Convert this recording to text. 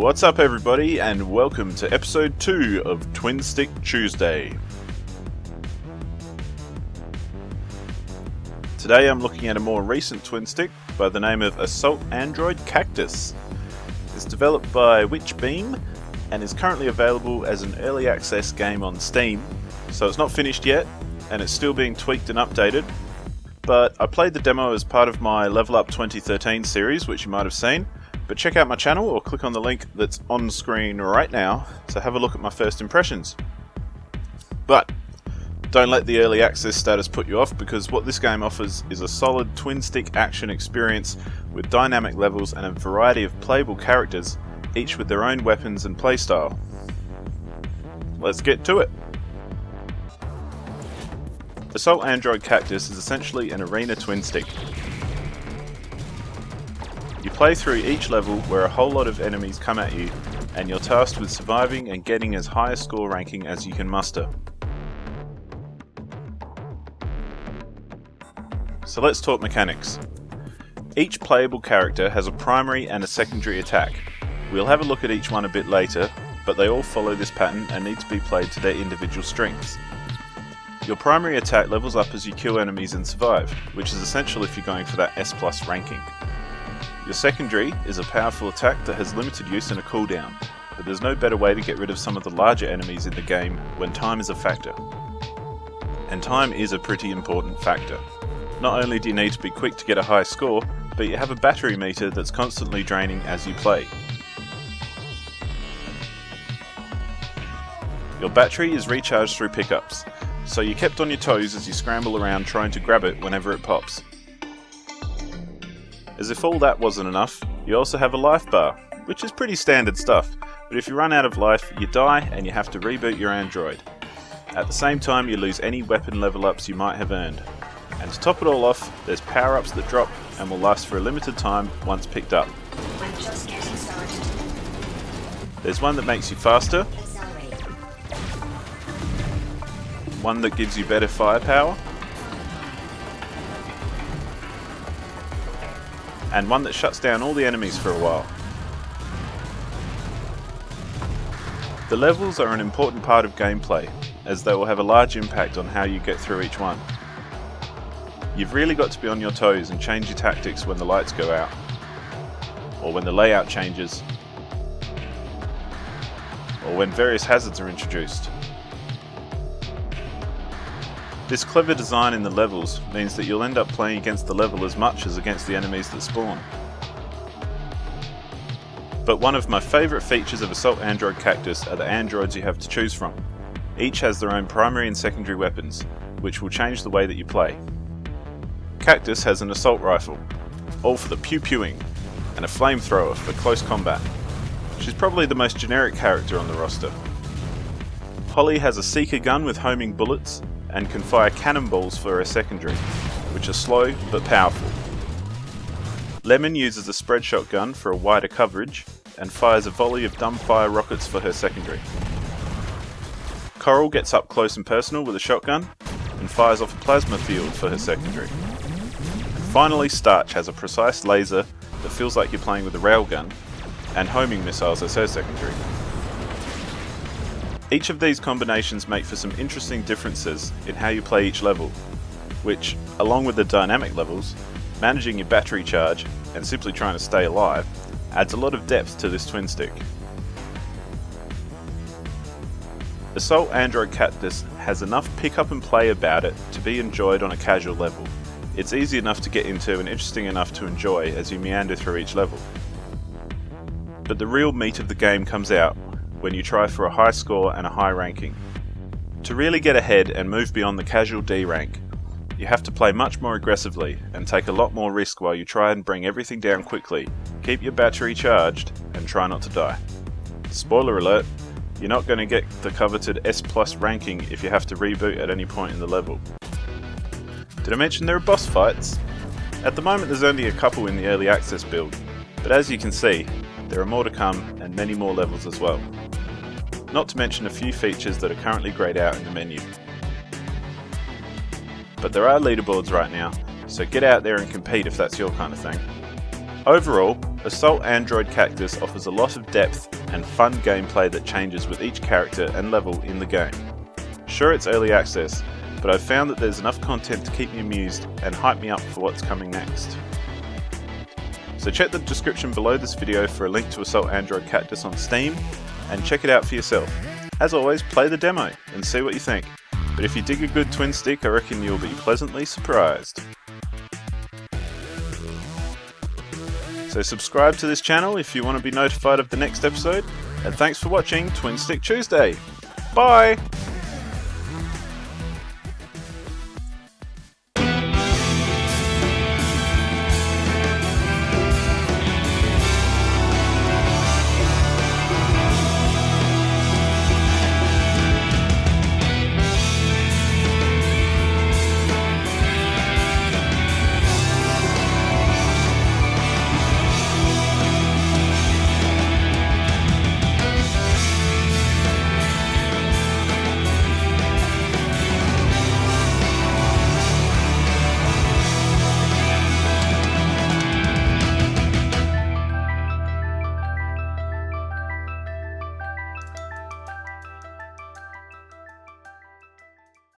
What's up everybody, and welcome to episode 2 of Twin Stick Tuesday. Today I'm looking at a more recent twin stick by the name of Assault Android Cactus. It's developed by Witchbeam and is currently available as an early access game on Steam, so it's not finished yet and it's still being tweaked and updated. But I played the demo as part of my Level Up 2013 series, which you might have seen. But check out my channel or click on the link that's on screen right now to have a look at my first impressions. But don't let the early access status put you off, because what this game offers is a solid twin stick action experience with dynamic levels and a variety of playable characters, each with their own weapons and playstyle. Let's get to it! Assault Android Cactus is essentially an arena twin stick. You play through each level where a whole lot of enemies come at you, and you're tasked with surviving and getting as high a score ranking as you can muster. So let's talk mechanics. Each playable character has a primary and a secondary attack. We'll have a look at each one a bit later, but they all follow this pattern and need to be played to their individual strengths. Your primary attack levels up as you kill enemies and survive, which is essential if you're going for that S+ ranking. Your secondary is a powerful attack that has limited use and a cooldown, but there's no better way to get rid of some of the larger enemies in the game when time is a factor. And time is a pretty important factor. Not only do you need to be quick to get a high score, but you have a battery meter that's constantly draining as you play. Your battery is recharged through pickups, so you're kept on your toes as you scramble around trying to grab it whenever it pops. As if all that wasn't enough, you also have a life bar, which is pretty standard stuff, but if you run out of life, you die and you have to reboot your android. At the same time, you lose any weapon level ups you might have earned. And to top it all off, there's power ups that drop and will last for a limited time once picked up. We're just getting started. There's one that makes you faster, one that gives you better firepower, and one that shuts down all the enemies for a while. The levels are an important part of gameplay, as they will have a large impact on how you get through each one. You've really got to be on your toes and change your tactics when the lights go out, or when the layout changes, or when various hazards are introduced. This clever design in the levels means that you'll end up playing against the level as much as against the enemies that spawn. But one of my favourite features of Assault Android Cactus are the androids you have to choose from. Each has their own primary and secondary weapons, which will change the way that you play. Cactus has an assault rifle, all for the pew-pewing, and a flamethrower for close combat. She's probably the most generic character on the roster. Holly has a seeker gun with homing bullets, and can fire cannonballs for her secondary, which are slow but powerful. Lemon uses a spread shotgun for a wider coverage, and fires a volley of dumbfire rockets for her secondary. Coral gets up close and personal with a shotgun, and fires off a plasma field for her secondary. And finally, Starch has a precise laser that feels like you're playing with a railgun, and homing missiles as her secondary. Each of these combinations make for some interesting differences in how you play each level, which, along with the dynamic levels, managing your battery charge, and simply trying to stay alive, adds a lot of depth to this twin stick. Assault Android Cactus has enough pick up and play about it to be enjoyed on a casual level. It's easy enough to get into and interesting enough to enjoy as you meander through each level. But the real meat of the game comes out when you try for a high score and a high ranking. To really get ahead and move beyond the casual D rank, you have to play much more aggressively and take a lot more risk while you try and bring everything down quickly, keep your battery charged, and try not to die. Spoiler alert, you're not going to get the coveted S+ ranking if you have to reboot at any point in the level. Did I mention there are boss fights? At the moment there's only a couple in the early access build, but as you can see, there are more to come and many more levels as well. Not to mention a few features that are currently greyed out in the menu. But there are leaderboards right now, so get out there and compete if that's your kind of thing. Overall, Assault Android Cactus offers a lot of depth and fun gameplay that changes with each character and level in the game. Sure, it's early access, but I've found that there's enough content to keep me amused and hype me up for what's coming next. So check the description below this video for a link to Assault Android Cactus on Steam, and check it out for yourself. As always, play the demo and see what you think, but if you dig a good twin stick, I reckon you'll be pleasantly surprised. So subscribe to this channel if you want to be notified of the next episode, and thanks for watching Twin Stick Tuesday. Bye!